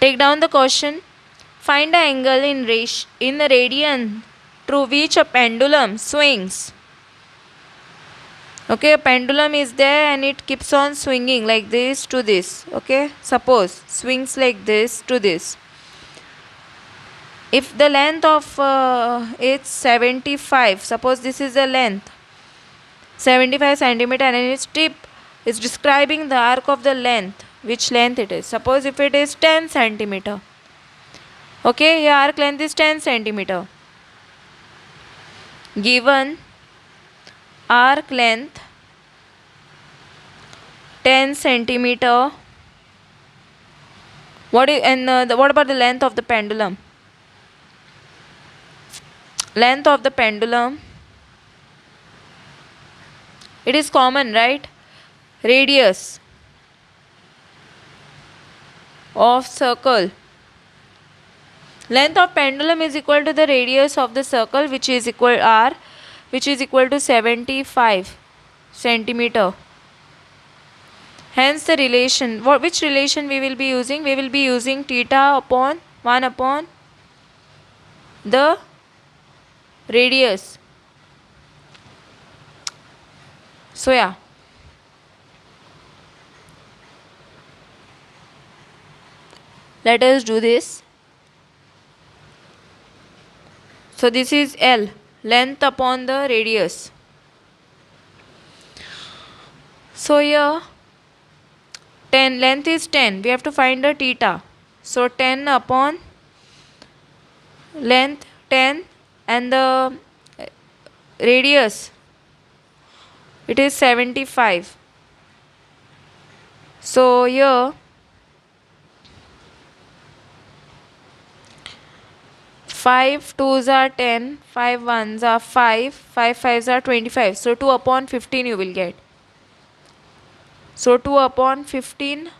Take down the question. Find the angle in the radian through which a pendulum swings. Okay, a pendulum is there and it keeps on swinging like this to this. Okay, suppose swings like this to this. If the length of it's 75, suppose this is the length 75 centimeter and its tip is describing the arc of the length, which length it is. Suppose if it is 10 centimeter. Okay, your arc length is 10 centimeter. Given arc length 10 centimeter. What about the length of the pendulum? Length of the pendulum. It is common, right? Radius of circle. Length of pendulum is equal to the radius of the circle, which is equal r, which is equal to 75 centimeter. Hence the relation. Which relation we will be using? We will be using theta upon 1 upon the radius. So yeah. Let us do this. So this is L, length upon the radius. So here 10, length is 10. We have to find the theta. So 10 upon length 10 and the radius, it is 75. So here 5 2s are 10, 5 1s are 5, 5 5s are 25. So 2 upon 15 you will get. So 2 upon 15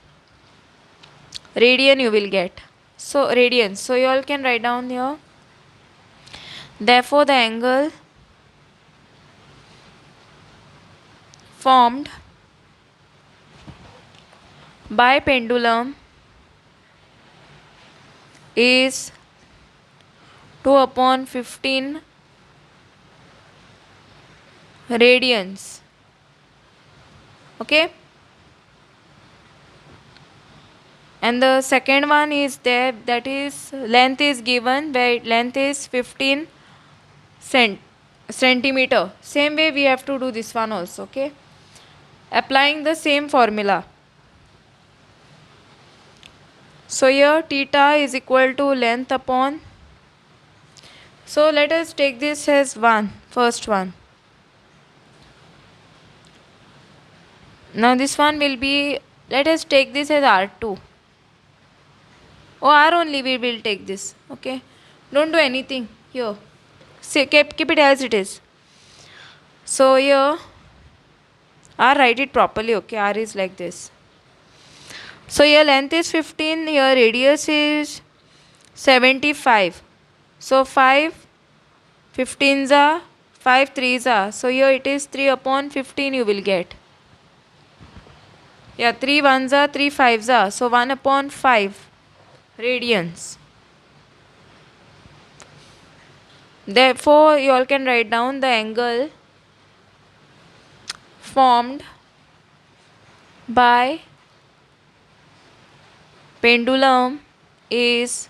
radian you will get. So radians. So you all can write down here. Therefore the angle formed by pendulum is 2 upon 15 radians. Okay. And the second one is there, that is length is given, where length is 15 centimeter. Same way we have to do this one also. Okay. Applying the same formula. So here theta is equal to length upon. So let us take this as first one. Now this one will be, let us take this as R2. Oh, R only we will take this. Okay. Don't do anything here. Say, keep it as it is. So here R, write it properly. Okay. R is like this. So here length is 15. Here radius is 75. So 5 15s are 5 3s are. So here it is 3 upon 15 you will get. Yeah, 3 1s are 3 5s are. So 1 upon 5 radians. Therefore you all can write down the angle formed by pendulum is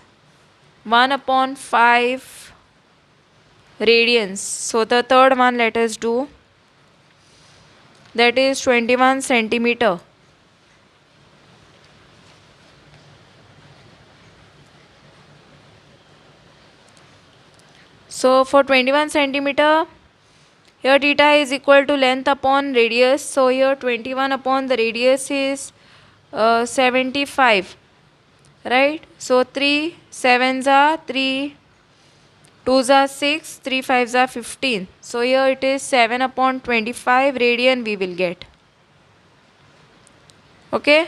1 upon 5 radians. So the third one let us do. That is 21 centimeter. So for 21 centimeter, here theta is equal to length upon radius. So here 21 upon the radius is 75. Right? So 3 7s are 3, 2s are 6, 3 5s are 15. So here it is 7 upon 25 radian we will get. Okay.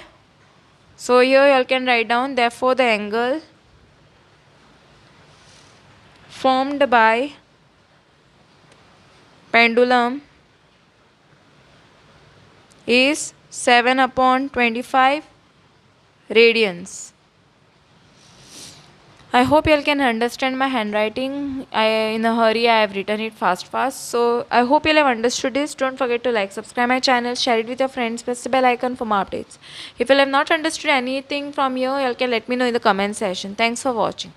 So here you all can write down, therefore the angle formed by pendulum is 7 upon 25 radians. I hope you all can understand my handwriting. In a hurry, I have written it fast. So I hope you all have understood this. Don't forget to like, subscribe my channel, share it with your friends, press the bell icon for more updates. If you all have not understood anything from here, you all can let me know in the comment section. Thanks for watching.